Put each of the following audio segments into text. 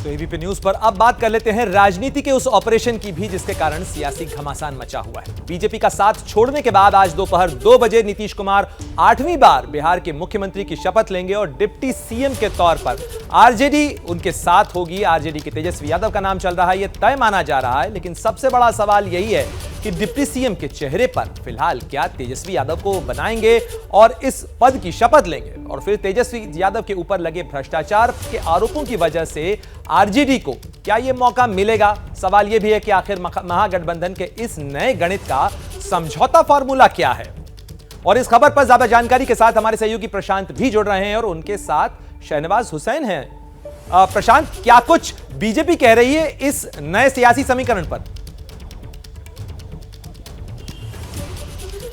तो ABP news पर अब बात कर लेते हैं राजनीति के उस ऑपरेशन की भी जिसके कारण सियासी घमासान मचा हुआ है। बीजेपी का साथ छोड़ने के बाद आज दोपहर 2 बजे नीतीश कुमार 8वीं बार बिहार के मुख्यमंत्री की शपथ लेंगे और डिप्टी सीएम के तौर पर आरजेडी उनके साथ होगी। आरजेडी के तेजस्वी यादव का नाम चल रहा है, यह तय माना जा रहा है। लेकिन सबसे बड़ा सवाल यही है कि डिप्टी सीएम के चेहरे पर फिलहाल क्या तेजस्वी यादव को बनाएंगे और इस पद की शपथ लेंगे, और फिर तेजस्वी यादव के ऊपर लगे भ्रष्टाचार के आरोपों की वजह से आरजेडी को क्या यह मौका मिलेगा। सवाल यह भी है कि आखिर महागठबंधन के इस नए गणित का समझौता फॉर्मूला क्या है। और इस खबर पर ज्यादा जानकारी के साथ हमारे सहयोगी प्रशांत भी जुड़ रहे हैं और उनके साथ शहनवाज हुसैन हैं। प्रशांत, क्या कुछ बीजेपी कह रही है इस नए सियासी समीकरण पर?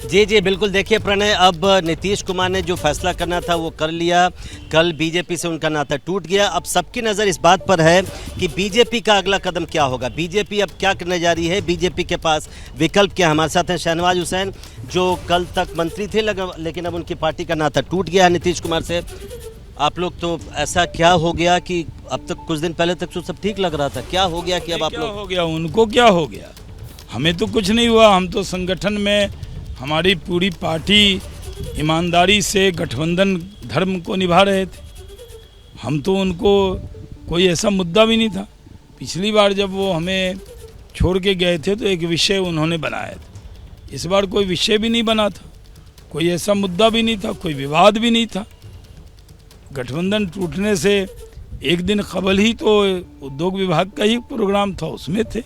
जी बिल्कुल। देखिए प्रणय, अब नीतीश कुमार ने जो फैसला करना था वो कर लिया। कल बीजेपी से उनका नाता टूट गया। अब सबकी नज़र इस बात पर है कि बीजेपी का अगला कदम क्या होगा, बीजेपी अब क्या करने जा रही है, बीजेपी के पास विकल्प क्या। हमारे साथ हैं शहनवाज हुसैन जो कल तक मंत्री थे लेकिन अब उनकी पार्टी का नाता टूट गया है नीतीश कुमार से। आप लोग तो ऐसा क्या हो गया कि अब तक कुछ दिन पहले तक तो सब ठीक लग रहा था, क्या हो गया कि अब आप लोग? हो गया उनको, क्या हो गया? हमें तो कुछ नहीं हुआ। हम तो संगठन में हमारी पूरी पार्टी ईमानदारी से गठबंधन धर्म को निभा रहे थे। हम तो उनको कोई ऐसा मुद्दा भी नहीं था। पिछली बार जब वो हमें छोड़ के गए थे तो एक विषय उन्होंने बनाया था। इस बार कोई विषय भी नहीं बना था, कोई ऐसा मुद्दा भी नहीं था, कोई विवाद भी नहीं था। गठबंधन टूटने से एक दिन कबल ही तो उद्योग विभाग का ही प्रोग्राम था, उसमें थे।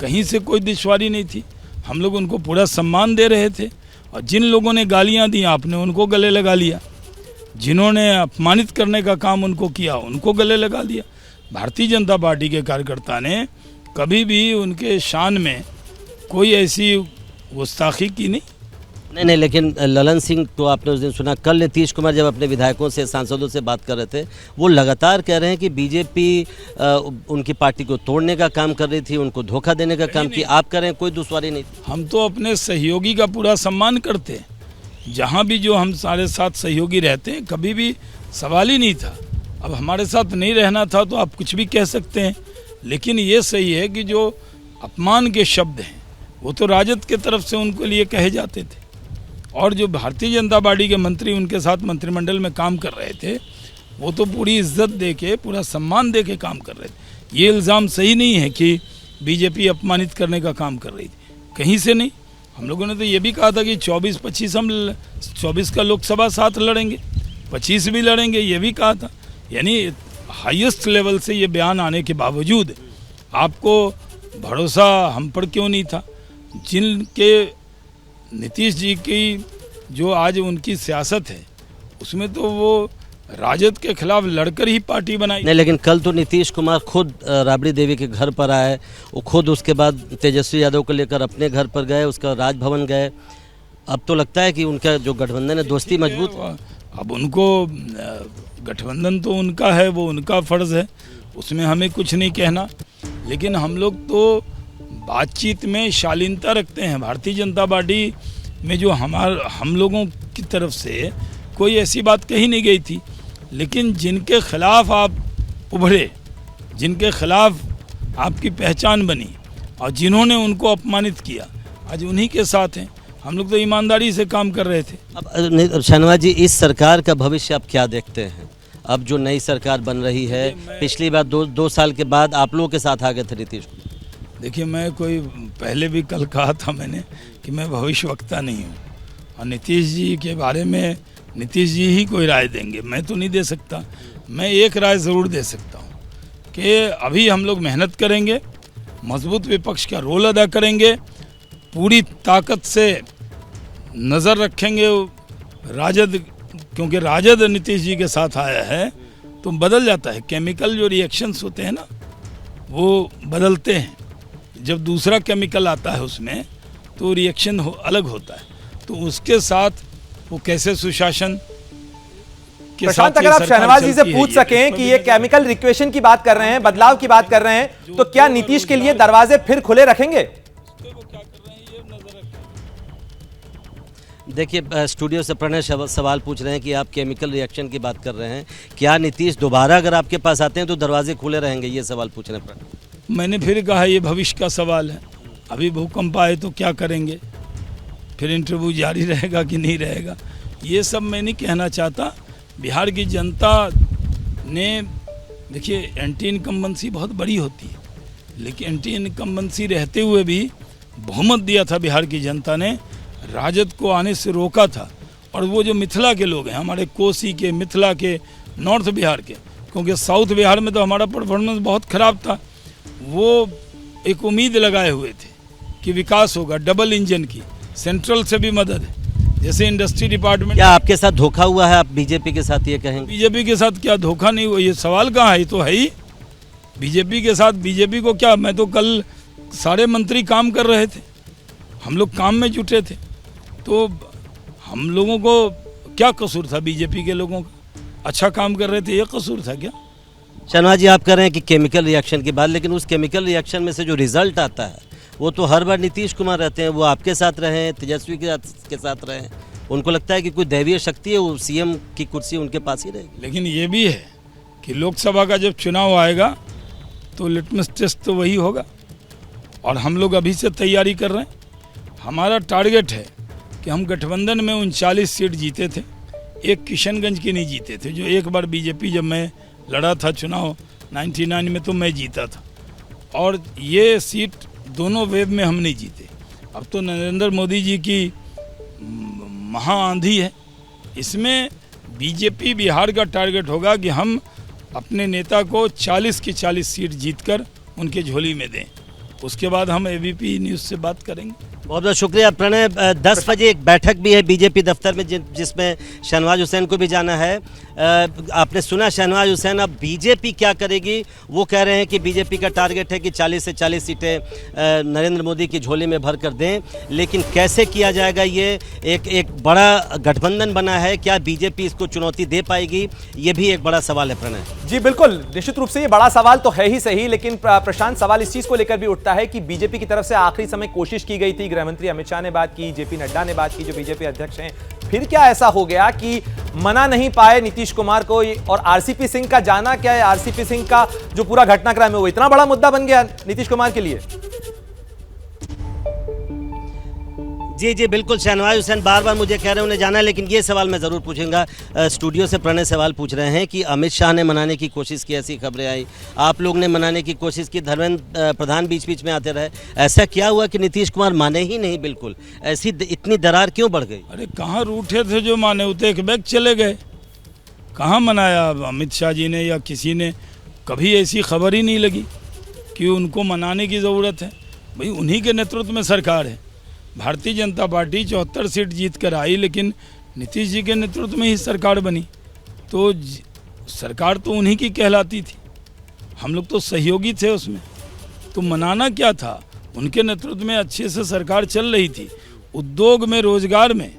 कहीं से कोई दुश्वारी नहीं थी। हम लोग उनको पूरा सम्मान दे रहे थे और जिन लोगों ने गालियां दी आपने उनको गले लगा लिया, जिन्होंने अपमानित करने का काम उनको किया उनको गले लगा लिया। भारतीय जनता पार्टी के कार्यकर्ता ने कभी भी उनके शान में कोई ऐसी गुस्ताखी की नहीं। लेकिन ललन सिंह तो आपने उस दिन सुना, कल नीतीश कुमार जब अपने विधायकों से सांसदों से बात कर रहे थे वो लगातार कह रहे हैं कि बीजेपी उनकी पार्टी को तोड़ने का काम कर रही थी, उनको धोखा देने का काम किया। आप कह रहे हैं कोई दुश्वारी नहीं। हम तो अपने सहयोगी का पूरा सम्मान करते हैं। जहाँ भी जो हम सारे साथ सहयोगी रहते हैं, कभी भी सवाल ही नहीं था। अब हमारे साथ नहीं रहना था तो आप कुछ भी कह सकते हैं, लेकिन ये सही है कि जो अपमान के शब्द हैं वो तो राजद के तरफ से उनके लिए कहे जाते थे, और जो भारतीय जनता पार्टी के मंत्री उनके साथ मंत्रिमंडल में काम कर रहे थे वो तो पूरी इज्जत दे के, पूरा सम्मान दे के काम कर रहे थे। ये इल्ज़ाम सही नहीं है कि बीजेपी अपमानित करने का काम कर रही थी, कहीं से नहीं। हम लोगों ने तो ये भी कहा था कि 24-25 हम 24 का लोकसभा साथ लड़ेंगे, 25 भी लड़ेंगे, ये भी कहा था। यानी हाईएस्ट लेवल से ये बयान आने के बावजूद आपको भरोसा हम पर क्यों नहीं था? जिनके नीतीश जी की जो आज उनकी सियासत है उसमें तो वो राजद के खिलाफ लड़कर ही पार्टी बनाई। नहीं, लेकिन कल तो नीतीश कुमार खुद राबड़ी देवी के घर पर आए, वो खुद उसके बाद तेजस्वी यादव को लेकर अपने घर पर गए, उसका राजभवन गए। अब तो लगता है कि उनका जो गठबंधन है दोस्ती मजबूत है। अब उनको गठबंधन तो उनका है, वो उनका फर्ज है, उसमें हमें कुछ नहीं कहना। लेकिन हम लोग तो बातचीत में शालीनता रखते हैं। भारतीय जनता पार्टी में जो हम लोगों की तरफ से कोई ऐसी बात कही नहीं गई थी, लेकिन जिनके खिलाफ आप उभरे, जिनके खिलाफ आपकी पहचान बनी और जिन्होंने उनको अपमानित किया, आज उन्हीं के साथ हैं। हम लोग तो ईमानदारी से काम कर रहे थे। अब शहनवाज जी, इस सरकार का भविष्य आप क्या देखते हैं? अब जो नई सरकार बन रही है, पिछली बार दो साल के बाद आप लोगों के साथ आ गए थे नीतीश। देखिए, मैं कोई पहले भी कल कहा था मैंने कि मैं भविष्यवक्ता नहीं हूँ, और नीतीश जी के बारे में नीतीश जी ही कोई राय देंगे, मैं तो नहीं दे सकता। मैं एक राय ज़रूर दे सकता हूँ कि अभी हम लोग मेहनत करेंगे, मजबूत विपक्ष का रोल अदा करेंगे, पूरी ताकत से नज़र रखेंगे राजद, क्योंकि राजद नीतीश जी के साथ आया है तो बदल जाता है। केमिकल जो रिएक्शंस होते हैं ना वो बदलते हैं। जब दूसरा केमिकल आता है उसमें तो रिएक्शन अलग होता है। तो उसके साथ वो कैसे सुशासन के साथ, अगर आप शहनवाज जी से पूछ सकें कि ये केमिकल रिक्वेशन की बात कर रहे हैं, बदलाव की बात कर रहे हैं, तो क्या नीतीश के लिए दरवाजे फिर खुले रखेंगे? देखिए स्टूडियो से प्रणय सवाल पूछ रहे हैं कि आप केमिकल रिएक्शन की बात कर रहे हैं, क्या नीतीश दोबारा अगर आपके पास आते हैं तो दरवाजे खुले रहेंगे, ये सवाल पूछ रहे हैं प्रणय। मैंने फिर कहा ये भविष्य का सवाल है, अभी भूकंप आए तो क्या करेंगे, फिर इंटरव्यू जारी रहेगा कि नहीं रहेगा, ये सब मैं नहीं कहना चाहता। बिहार की जनता ने, देखिए एंटी इनकम्बेंसी बहुत बड़ी होती है, लेकिन एंटी इनकम्बेंसी रहते हुए भी बहुमत दिया था बिहार की जनता ने, राजद को आने से रोका था। और वो जो मिथिला के लोग हैं, हमारे कोसी के, मिथिला के, नॉर्थ बिहार के, क्योंकि साउथ बिहार में तो हमारा परफॉर्मेंस बहुत ख़राब था, वो एक उम्मीद लगाए हुए थे कि विकास होगा, डबल इंजन की, सेंट्रल से भी मदद है, जैसे इंडस्ट्री डिपार्टमेंट। क्या आपके साथ धोखा हुआ है, आप बीजेपी के साथ ये कहेंगे? बीजेपी के साथ क्या धोखा नहीं हुआ, ये सवाल कहाँ है, ये तो है ही बीजेपी के साथ। बीजेपी को क्या, मैं तो कल सारे मंत्री काम कर रहे थे, हम लोग काम में जुटे थे, तो हम लोगों को क्या कसूर था, बीजेपी के लोगों का अच्छा काम कर रहे थे, ये कसूर था क्या? शहनवाज जी, आप कह रहे हैं कि केमिकल रिएक्शन की बात, लेकिन उस केमिकल रिएक्शन में से जो रिजल्ट आता है वो तो हर बार नीतीश कुमार रहते हैं, वो आपके साथ रहे हैं, तेजस्वी के साथ रहे हैं, उनको लगता है कि कोई दैवीय शक्ति है, वो सीएम की कुर्सी उनके पास ही रहेगी। लेकिन ये भी है कि लोकसभा का जब चुनाव आएगा तो लिटमस टेस्ट तो वही होगा, और हम लोग अभी से तैयारी कर रहे हैं। हमारा टारगेट है कि हम गठबंधन में 39 सीट जीते थे, एक किशनगंज की नहीं जीते थे, जो एक बार बीजेपी जब मैं लड़ा था चुनाव 99 में तो मैं जीता था, और ये सीट दोनों वेव में हम नहीं जीते। अब तो नरेंद्र मोदी जी की महा आंधी है, इसमें बीजेपी बिहार का टारगेट होगा कि हम अपने नेता को 40 की 40 सीट जीतकर उनके झोली में दें, उसके बाद हम एबीपी न्यूज़ से बात करेंगे। बहुत बहुत शुक्रिया प्रणय। 10 बजे एक बैठक भी है बीजेपी दफ्तर में जिसमें शहनवाज हुसैन को भी जाना है। आपने सुना शहनवाज हुसैन, अब बीजेपी क्या करेगी, वो कह रहे हैं कि बीजेपी का टारगेट है कि 40 से 40 सीटें नरेंद्र मोदी की झोली में भर कर दें, लेकिन कैसे किया जाएगा, ये एक बड़ा गठबंधन बना है, क्या बीजेपी इसको चुनौती दे पाएगी, ये भी एक बड़ा सवाल है प्रणय। जी बिल्कुल, निश्चित रूप से ये बड़ा सवाल तो है ही सही, लेकिन प्रशांत सवाल इस चीज को लेकर भी उठता है कि बीजेपी की तरफ से आखिरी समय कोशिश की गई थी, गृहमंत्री अमित शाह ने बात की, जेपी नड्डा ने बात की जो बीजेपी अध्यक्ष हैं, फिर क्या ऐसा हो गया कि मना नहीं पाए नीतीश कुमार को, और आरसीपी सिंह का जाना क्या है, आरसीपी सिंह का जो पूरा घटनाक्रम है वो इतना बड़ा मुद्दा बन गया नीतीश कुमार के लिए? जी जी बिल्कुल, शहनवाज हुसैन बार बार मुझे कह रहे हैं उन्हें जाना है, लेकिन ये सवाल मैं ज़रूर पूछूंगा। स्टूडियो से प्रणय सवाल पूछ रहे हैं कि अमित शाह ने मनाने की कोशिश की, ऐसी खबरें आई, आप लोग ने मनाने की कोशिश की, धर्मेंद्र प्रधान बीच बीच में आते रहे, ऐसा क्या हुआ कि नीतीश कुमार माने ही नहीं बिल्कुल, ऐसी इतनी दरार क्यों बढ़ गई? अरे कहाँ रूठे थे जो माने, उते एक बैग चले गए, कहाँ मनाया अमित शाह जी ने या किसी ने, कभी ऐसी खबर ही नहीं लगी कि उनको मनाने की ज़रूरत है। भाई उन्हीं के नेतृत्व में सरकार है, भारतीय जनता पार्टी 74 सीट जीत कर आई, लेकिन नीतीश जी के नेतृत्व में ही सरकार बनी, तो सरकार तो उन्हीं की कहलाती थी, हम लोग तो सहयोगी थे उसमें, तो मनाना क्या था, उनके नेतृत्व में अच्छे से सरकार चल रही थी। उद्योग में, रोजगार में,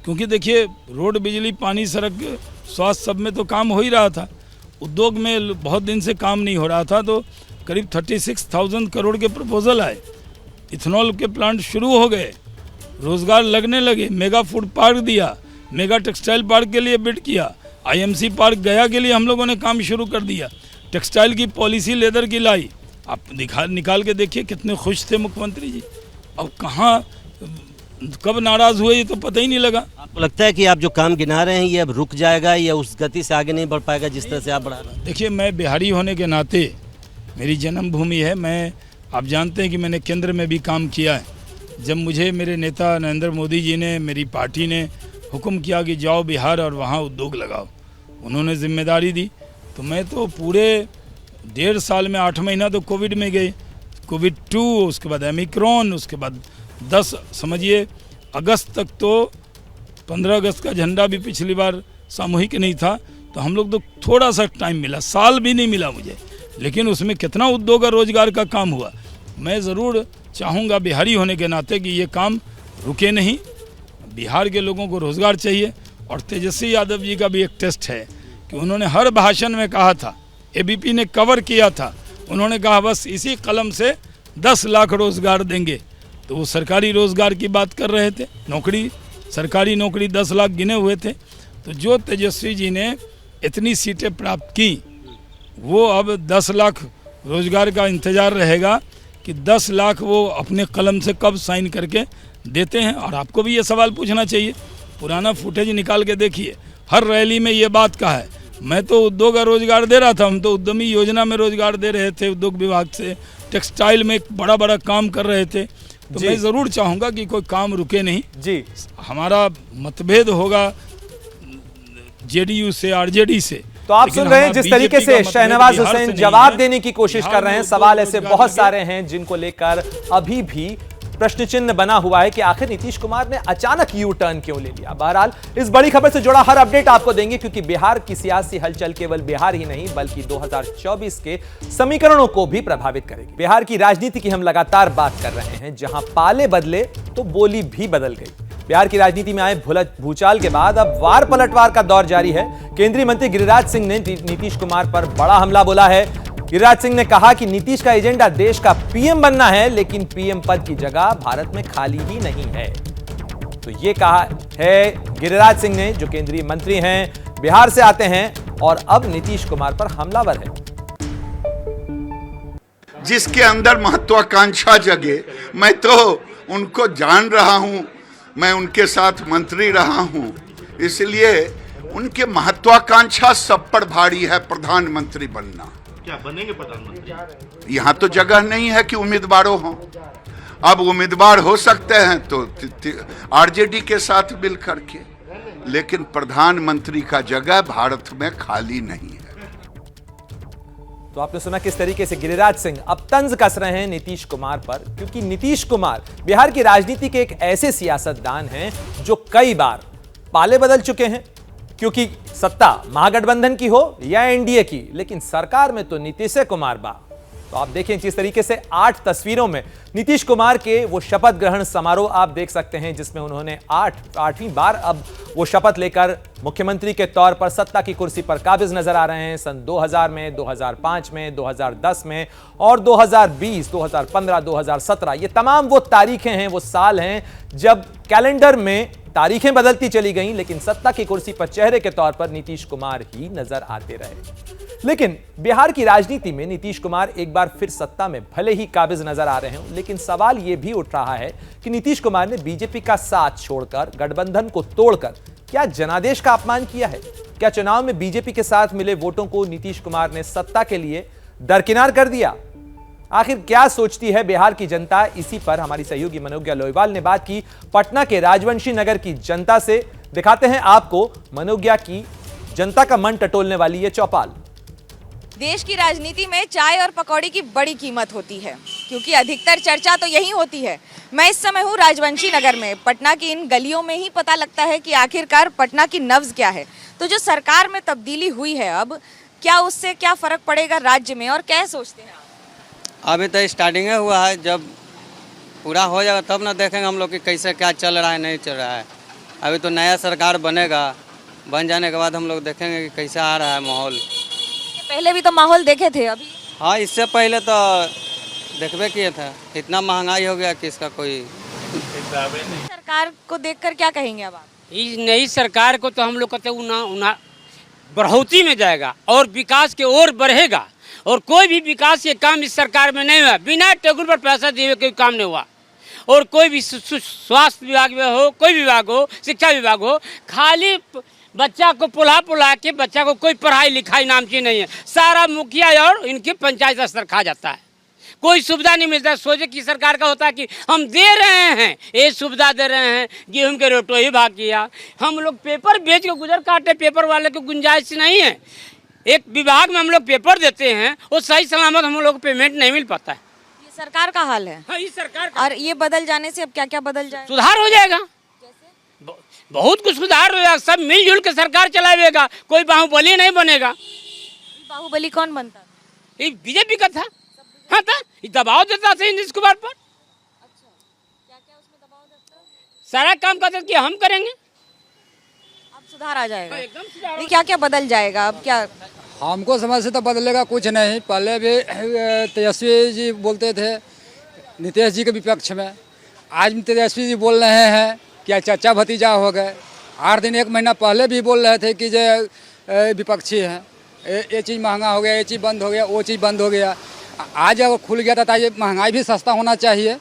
क्योंकि देखिए रोड, बिजली, पानी, सड़क, स्वास्थ्य सब में तो काम हो ही रहा था, उद्योग में बहुत दिन से काम नहीं हो रहा था, तो करीब 36,000 करोड़ के प्रपोजल आए, इथेनॉल के प्लांट शुरू हो गए, रोजगार लगने लगे, मेगा फूड पार्क दिया, मेगा टेक्सटाइल पार्क के लिए बिड किया, आईएमसी पार्क गया के लिए हम लोगों ने काम शुरू कर दिया, टेक्सटाइल की पॉलिसी लेदर की लाई, आप निकाल के देखिए कितने खुश थे मुख्यमंत्री जी। अब कहाँ कब नाराज हुए ये तो पता ही नहीं लगा। आपको लगता है कि आप जो काम गिना रहे हैं ये अब रुक जाएगा या उस गति से आगे नहीं बढ़ पाएगा जिस तरह से आप बढ़ा रहे हैं? देखिए, मैं बिहारी होने के नाते, मेरी जन्मभूमि है, मैं, आप जानते हैं कि मैंने केंद्र में भी काम किया है। जब मुझे मेरे नेता नरेंद्र मोदी जी ने, मेरी पार्टी ने हुक्म किया कि जाओ बिहार और वहाँ उद्योग लगाओ, उन्होंने जिम्मेदारी दी, तो मैं तो पूरे 1.5 साल में 8 महीना तो कोविड में गए, कोविड 2, उसके बाद ओमिक्रॉन, उसके बाद 10 समझिए अगस्त तक, तो 15 अगस्त का झंडा भी पिछली बार सामूहिक नहीं था, तो हम लोग तो थोड़ा सा टाइम मिला, साल भी नहीं मिला मुझे, लेकिन उसमें कितना उद्योग और रोजगार का काम हुआ। मैं ज़रूर चाहूँगा बिहारी होने के नाते कि ये काम रुके नहीं, बिहार के लोगों को रोज़गार चाहिए। और तेजस्वी यादव जी का भी एक टेस्ट है कि उन्होंने हर भाषण में कहा था, एबीपी ने कवर किया था, उन्होंने कहा बस इसी कलम से 10 लाख रोज़गार देंगे, तो वो सरकारी रोज़गार की बात कर रहे थे, नौकरी सरकारी नौकरी 10 लाख गिने हुए थे। तो जो तेजस्वी जी ने इतनी सीटें प्राप्त की, वो अब 10 लाख रोजगार का इंतजार रहेगा कि 10 लाख वो अपने कलम से कब साइन करके देते हैं। और आपको भी ये सवाल पूछना चाहिए, पुराना फुटेज निकाल के देखिए, हर रैली में ये बात कहा है, मैं तो उद्योग का रोजगार दे रहा था, हम तो उद्यमी योजना में रोजगार दे रहे थे, उद्योग विभाग से टेक्सटाइल में बड़ा बड़ा काम कर रहे थे। तो मैं ज़रूर चाहूँगा कि कोई काम रुके नहीं जी। हमारा मतभेद होगा जेडीयू से, आरजेडी से। तो आप सुन रहे हैं जिस तरीके से शहनवाज हुसैन जवाब देने की कोशिश कर रहे हैं। सवाल ऐसे बहुत सारे हैं जिनको लेकर अभी भी प्रश्न चिन्ह बना हुआ है कि आखिर नीतीश कुमार ने अचानक यू टर्न क्यों ले लिया। बहरहाल इस बड़ी खबर से जुड़ा हर अपडेट आपको देंगे, क्योंकि बिहार की सियासी हलचल केवल बिहार ही नहीं बल्कि 2024 के समीकरणों को भी प्रभावित करेगी। बिहार की राजनीति की हम लगातार बात कर रहे हैं, जहां पाले बदले तो बोली भी बदल गई। बिहार की राजनीति में आए भूचाल के बाद अब वार पलटवार का दौर जारी है। केंद्रीय मंत्री गिरिराज सिंह ने नीतीश कुमार पर बड़ा हमला बोला है। गिरिराज सिंह ने कहा कि नीतीश का एजेंडा देश का पीएम बनना है, लेकिन पीएम पद की जगह भारत में खाली ही नहीं है। तो ये कहा है गिरिराज सिंह ने, जो केंद्रीय मंत्री हैं, बिहार से आते हैं और अब नीतीश कुमार पर हमलावर है। जिसके अंदर महत्वाकांक्षा जगे, मैं तो उनको जान रहा हूं, मैं उनके साथ मंत्री रहा हूं, इसलिए उनके महत्वाकांक्षा सब पर भारी है प्रधानमंत्री बनना। क्या बनेंगे प्रधानमंत्री? यहाँ तो जगह नहीं है कि उम्मीदवारों हों। अब उम्मीदवार हो सकते हैं तो आरजेडी के साथ मिल करके, लेकिन प्रधानमंत्री का जगह भारत में खाली नहीं है। तो आपने सुना किस तरीके से गिरिराज सिंह अब तंज कस रहे हैं नीतीश कुमार पर, क्योंकि नीतीश कुमार बिहार की राजनीति के एक ऐसे सियासतदान हैं जो कई बार पाले बदल चुके हैं। क्योंकि सत्ता महागठबंधन की हो या एनडीए की, लेकिन सरकार में तो नीतीश कुमार बा। तो आप देखें जिस तरीके से 8 तस्वीरों में नीतीश कुमार के वो शपथ ग्रहण समारोह आप देख सकते हैं, जिसमें उन्होंने 8वीं बार अब वो शपथ लेकर मुख्यमंत्री के तौर पर सत्ता की कुर्सी पर काबिज नजर आ रहे हैं। सन 2000 में, 2005 में, 2010 में और 2020, 2015, 2017 ये तमाम वो तारीखें हैं, वो साल हैं जब कैलेंडर में तारीखें बदलती चली गईं, लेकिन सत्ता की कुर्सी पर चेहरे के तौर पर नीतीश कुमार ही नजर आते रहे। लेकिन बिहार की राजनीति में नीतीश कुमार एक बार फिर सत्ता में भले ही काबिज नजर आ रहे हैं, लेकिन सवाल यह भी उठ रहा है कि नीतीश कुमार ने बीजेपी का साथ छोड़कर, गठबंधन को तोड़कर क्या जनादेश का अपमान किया है? क्या चुनाव में बीजेपी के साथ मिले वोटों को नीतीश कुमार ने सत्ता के लिए दरकिनार कर दिया? आखिर क्या सोचती है बिहार की जनता? इसी पर हमारी सहयोगी मनोज्ञा लोईवाल ने बात की पटना के राजवंशी नगर की जनता से। दिखाते हैं आपको मनोज्ञा की जनता का मन टटोलने वाली ये चौपाल। देश की राजनीति में चाय और पकौड़ी की बड़ी कीमत होती है, क्योंकि अधिकतर चर्चा तो यही होती है। मैं इस समय हूँ राजवंशी नगर में। पटना की इन गलियों में ही पता लगता है कि आखिरकार पटना की नब्ज क्या है। तो जो सरकार में तब्दीली हुई है, अब क्या उससे क्या फर्क पड़ेगा राज्य में, और क्या सोचते हैं आप? अभी तो स्टार्टिंग हुआ है, जब पूरा हो जाएगा तब ना देखेंगे हम लोग कि कैसे क्या चल रहा है, नहीं चल रहा है। अभी तो नया सरकार बनेगा, बन जाने के बाद हम लोग देखेंगे कि कैसा आ रहा है माहौल। पहले भी तो माहौल देखे थे अभी। हाँ, इससे पहले तो देखबे किए थे, इतना महंगाई हो गया कि इसका कोई। सरकार को देखकर क्या कहेंगे अब आप? इस नई सरकार को तो हम लोग कहते हैं बढ़ोतरी में जाएगा और विकास की ओर बढ़ेगा, और कोई भी विकास के काम इस सरकार में नहीं हुआ। बिना टेबल पर पैसा दिए कोई काम नहीं हुआ। और कोई भी स्वास्थ्य विभाग में हो, कोई विभाग हो, शिक्षा विभाग हो, खाली बच्चा को पुला के बच्चा को कोई पढ़ाई लिखाई नाम की नहीं है। सारा मुखिया और इनके पंचायत स्तर खा जाता है, कोई सुविधा नहीं मिलता। सोचे कि सरकार का होता है कि हम दे रहे हैं, ये सुविधा दे रहे हैं, गेहूं के रोटो ही भाग किया। हम लोग पेपर बेच के गुजर काटे, पेपर वाले को गुंजाइश नहीं है। एक विभाग में हम लोग पेपर देते हैं, वो सही सलामत हम लोग को पेमेंट नहीं मिल पाता है। ये सरकार का हाल है। हाँ, ये सरकार का। और ये बदल जाने से अब क्या क्या बदल जाएगा? सुधार हो जाएगा, बहुत कुछ सुधार हो जाएगा। सब मिलजुल के सरकार चलाएगा, कोई बाहुबली नहीं बनेगा। बाहुबली कौन बनता? ये बीजेपी का था। हाँ था, ये दबाव देता था नीतीश कुमार पर। अच्छा, क्या क्या उसमें दबाव देता? सारा काम करता कि हम करेंगे, अब सुधार आ जाएगा। एकदम सुधार। क्या क्या बदल जाएगा अब? क्या हमको समझ से तो बदलेगा कुछ नहीं। पहले भी तेजस्वी जी बोलते थे नीतीश जी के विपक्ष में, आज भी तेजस्वी जी बोल रहे हैं क्या चाचा भतीजा हो गए। 8 दिन 1 महीना पहले भी बोल रहे थे कि जो विपक्षी हैं, ये चीज़ महंगा हो गया, ये चीज़ बंद हो गया, वो चीज़ बंद हो गया। आज अगर खुल गया था ये महंगाई भी सस्ता होना चाहिए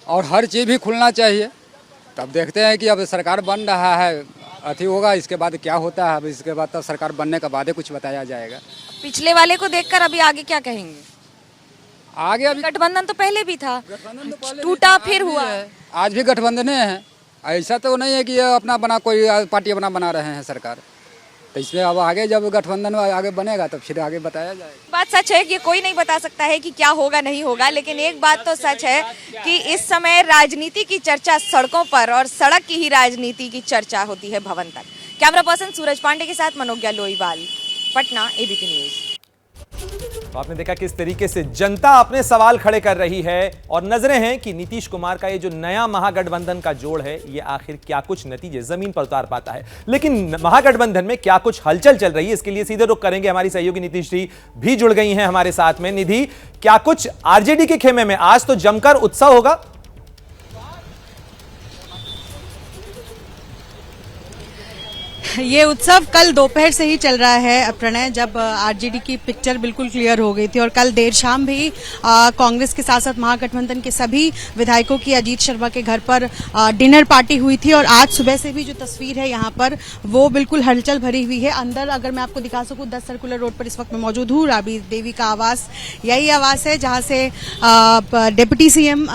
और हर चीज़ भी खुलना चाहिए। तब देखते हैं कि अब सरकार बन रहा है, अथी होगा, इसके बाद क्या होता है। अब इसके बाद तब सरकार बनने के बाद ही कुछ बताया जाएगा। पिछले वाले को देखकर अभी आगे क्या कहेंगे? आगे अभी गठबंधन तो पहले भी था, गठबंधन तो पहले टूटा भी फिर आज भी हुआ। है, आज भी गठबंधन है। ऐसा तो नहीं है कि ये अपना बना कोई पार्टी अपना बना रहे हैं सरकार। तो इसमें अब आगे जब गठबंधन आगे बनेगा तब फिर आगे बताया जाएगा। बात सच है कि कोई नहीं बता सकता है कि क्या होगा नहीं होगा, लेकिन एक बात तो सच है कि इस समय राजनीति की चर्चा सड़कों पर और सड़क की ही राजनीति की चर्चा होती है भवन तक। कैमरा पर्सन सूरज पांडे के साथ मनोज्ञा लोईवाल, पटना, एबीपी न्यूज। तो आपने देखा किस तरीके से जनता अपने सवाल खड़े कर रही है और नजरें हैं कि नीतीश कुमार का ये जो नया महागठबंधन का जोड़ है ये आखिर क्या कुछ नतीजे जमीन पर उतार पाता है। लेकिन महागठबंधन में क्या कुछ हलचल चल रही है, इसके लिए सीधे रुख करेंगे। हमारी सहयोगी निधि श्री भी जुड़ गई हैं हमारे साथ में। निधि, क्या कुछ आरजेडी के खेमे में आज तो जमकर उत्सव होगा? ये उत्सव कल दोपहर से ही चल रहा है प्रणय, जब आरजेडी की पिक्चर बिल्कुल क्लियर हो गई थी और कल देर शाम भी कांग्रेस के साथ साथ महागठबंधन के सभी विधायकों की अजीत शर्मा के घर पर डिनर पार्टी हुई थी। और आज सुबह से भी जो तस्वीर है यहाँ पर वो बिल्कुल हलचल भरी हुई है। अंदर अगर मैं आपको दिखा सकूं, 10 सर्कुलर रोड पर इस वक्त मैं मौजूद हूँ। राबड़ी देवी का आवास यही आवास है जहाँ से डिप्टी सीएम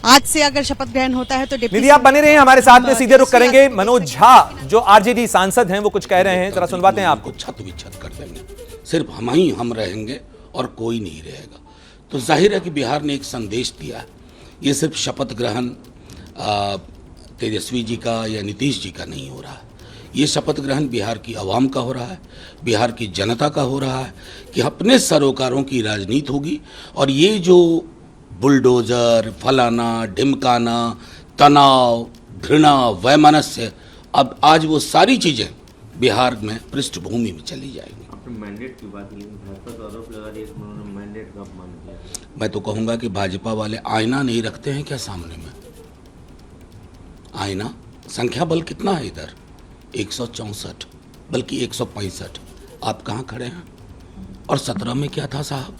आज से अगर शपथ ग्रहण होता है तो निधि आप बने रहे हमारे साथ में, सीधे रुख करेंगे। मनोज झा जो आरजेडी सांसद हैं वो कुछ कह रहे हैं, जरा सुनवाते हैं आपको। छत विच्छत कर देंगे, सिर्फ हम रहेंगे और कोई नहीं रहेगा। तो जाहिर है कि बिहार ने एक संदेश दिया है। ये सिर्फ शपथ ग्रहण तेजस्वी जी का या नीतीश जी का नहीं हो रहा है। ये शपथ ग्रहण बिहार की आवाम का हो रहा है, बिहार की जनता का हो रहा है कि अपने सरोकारों की राजनीति होगी। और ये जो बुलडोजर, फलाना ढिमकाना, तनाव, घृणा, वैमनस्य, अब आज वो सारी चीजें बिहार में पृष्ठभूमि में चली जाएंगी। आपने मैंडेट की बात की, भाजपा तो आरोप लगा रही है कि उन्होंने मैंडेट कब मांग लिया। मैं तो कहूंगा कि भाजपा वाले आईना नहीं रखते हैं क्या सामने में? आईना, संख्या बल कितना है इधर? 164, बल्कि 165। आप कहाँ खड़े हैं? और 17 में क्या था साहब?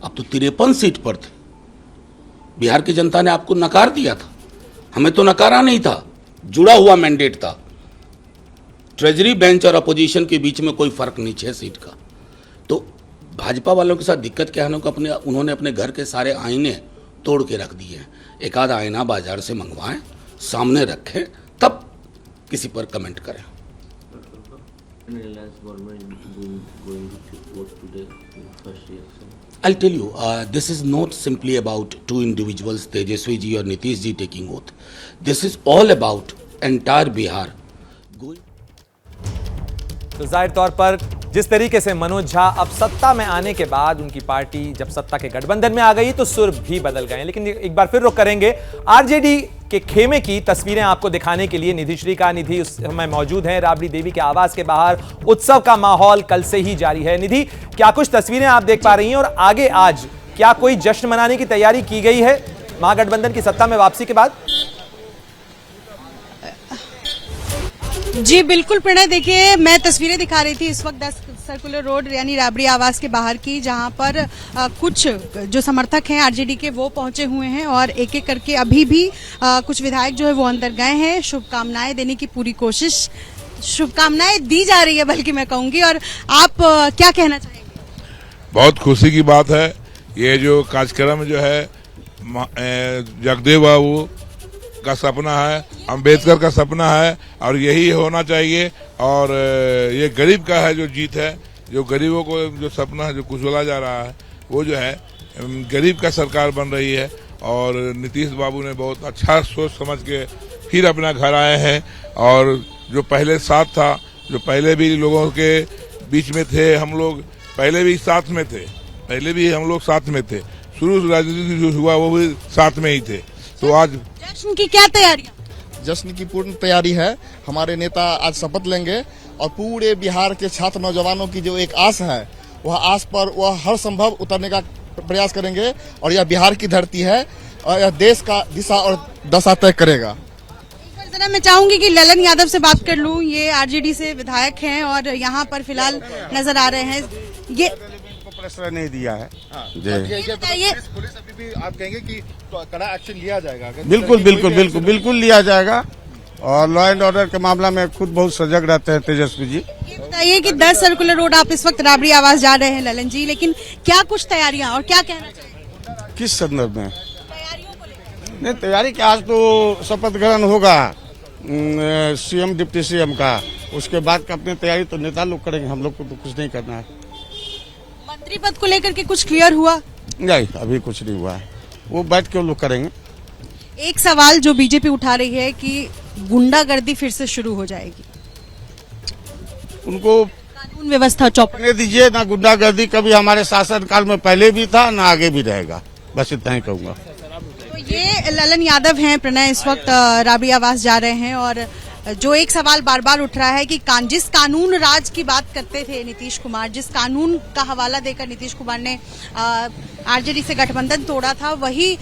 अब तो 53 सीट पर थे। बिहार की जनता ने आपको नकार दिया था, हमें तो नकारा नहीं था, जुड़ा हुआ मैंडेट था। ट्रेजरी बेंच और अपोजिशन के बीच में कोई फर्क नहीं, 6 सीट का। तो भाजपा वालों के साथ दिक्कत क्या है ना, उन्होंने अपने घर के सारे आईने तोड़ के रख दिए हैं। एक आध आईना बाजार से मंगवाएं, सामने रखें, तब किसी पर कमेंट करें। I'll tell you, this is not simply about two individuals, Tejaswi ji और Nitish ji taking oath. This is all about entire Bihar. तो जाहिर तौर पर जिस तरीके से मनोज झा अब सत्ता में आने के बाद उनकी पार्टी जब सत्ता के गठबंधन में आ गई तो सुर भी बदल गए। लेकिन एक बार फिर रुख करेंगे आरजेडी के खेमे की तस्वीरें आपको दिखाने के लिए। निधि श्री का निधि उस समय मौजूद हैं राबड़ी देवी के आवास के बाहर। उत्सव का माहौल कल से ही जारी है। निधि, क्या कुछ तस्वीरें आप देख पा रही हैं और आगे आज क्या कोई जश्न मनाने की तैयारी की गई है महागठबंधन की सत्ता में वापसी के बाद? जी बिल्कुल प्रणय, देखिए मैं तस्वीरें दिखा रही थी इस वक्त 10 सर्कुलर रोड यानी राबड़ी आवास के बाहर की, जहां पर कुछ जो समर्थक हैं आरजेडी के वो पहुंचे हुए हैं और एक एक करके अभी भी कुछ विधायक जो है वो अंदर गए हैं। शुभकामनाएं देने की पूरी कोशिश, शुभकामनाएं दी जा रही है बल्कि मैं कहूंगी। और आप क्या कहना चाहेंगे? बहुत खुशी की बात है, ये जो कार्यक्रम जो है जगदेव बाबू का सपना है, अंबेडकर का सपना है और यही होना चाहिए। और ये गरीब का है जो जीत है, जो गरीबों को जो सपना है जो कुचला जा रहा है वो जो है गरीब का सरकार बन रही है। और नीतीश बाबू ने बहुत अच्छा सोच समझ के फिर अपना घर आए हैं। और जो पहले साथ था, जो पहले भी लोगों के बीच में थे, हम लोग पहले भी साथ में थे, पहले भी हम लोग साथ में थे, शुरू से राजनीति जो हुआ वो भी साथ में ही थे। तो आज जश्न की क्या तैयारी? जश्न की पूर्ण तैयारी है। हमारे नेता आज शपथ लेंगे और पूरे बिहार के छात्र नौजवानों की जो एक आस है वह आस पर वह हर संभव उतरने का प्रयास करेंगे। और यह बिहार की धरती है और यह देश का दिशा और दशा तय करेगा। जरा मैं चाहूंगी कि ललन यादव से बात कर लूं। ये आरजेडी से विधायक हैं और यहाँ पर फिलहाल नजर आ रहे हैं। ये प्रश्न नहीं दिया है। बताइए, पुलिस अभी भी आप कहेंगे कि कड़ा एक्शन लिया जाएगा? बिल्कुल बिल्कुल बिल्कुल बिल्कुल लिया जाएगा और लॉ एंड ऑर्डर के मामला में खुद बहुत सजग रहते हैं तेजस्वी जी। ये बताइए कि 10 सर्कुलर रोड आप इस वक्त राबड़ी आवास जा रहे हैं ललन जी, लेकिन क्या कुछ तैयारियां और क्या कहना चाहिए किस संदर्भ में? नहीं, तैयारी क्या, आज तो शपथ ग्रहण होगा सीएम डिप्टी सीएम का, उसके बाद का अपनी तैयारी तो नेता लोग करेंगे, हम लोग को तो कुछ नहीं करना है। मंत्री पद को लेकर के कुछ क्लियर हुआ? नहीं, अभी कुछ नहीं हुआ है, वो बैठ के लोग करेंगे। एक सवाल जो बीजेपी उठा रही है कि गुंडागर्दी फिर से शुरू हो जाएगी, उनको कानून व्यवस्था चौपट दीजिए ना। गुंडागर्दी कभी हमारे शासन काल में पहले भी था ना आगे भी रहेगा, बस इतना ही कहूंगा। तो ये ललन यादव हैं प्रणय, इस वक्त राबड़ी आवास जा रहे हैं और जो एक सवाल बार बार उठ रहा है कि जिस कानून राज की बात करते थे नीतीश कुमार, जिस कानून का हवाला देकर नीतीश कुमार ने आरजेडी से गठबंधन तोड़ा था, वही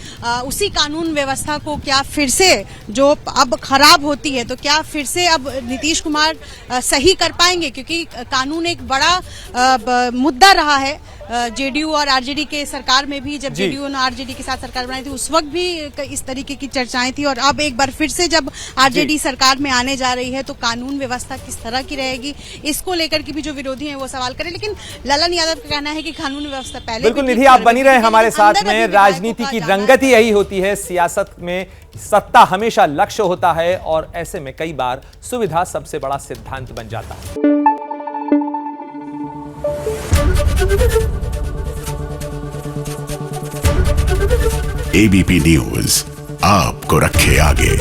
उसी कानून व्यवस्था को क्या फिर से जो अब खराब होती है तो क्या फिर से अब नीतीश कुमार सही कर पाएंगे? क्योंकि कानून एक बड़ा मुद्दा रहा है जेडीयू और आरजेडी के सरकार में भी। जब जेडीयू ने आरजेडी के साथ सरकार बनाई थी उस वक्त भी इस तरीके की चर्चाएं थी और अब एक बार फिर से जब आरजेडी सरकार में आने जा रही है तो कानून व्यवस्था किस तरह की रहेगी, इसको लेकर के भी जो विरोधी हैं वो सवाल करें। लेकिन ललन यादव का कहना है कि कानून व्यवस्था पहले बिल्कुल निधि, आप बनी रहे हमारे साथ में। राजनीति की रंगत ही यही होती है, सियासत में सत्ता हमेशा लक्ष्य होता है और ऐसे में कई बार सुविधा सबसे बड़ा सिद्धांत बन जाता है। एबीपी न्यूज आपको रखे आगे।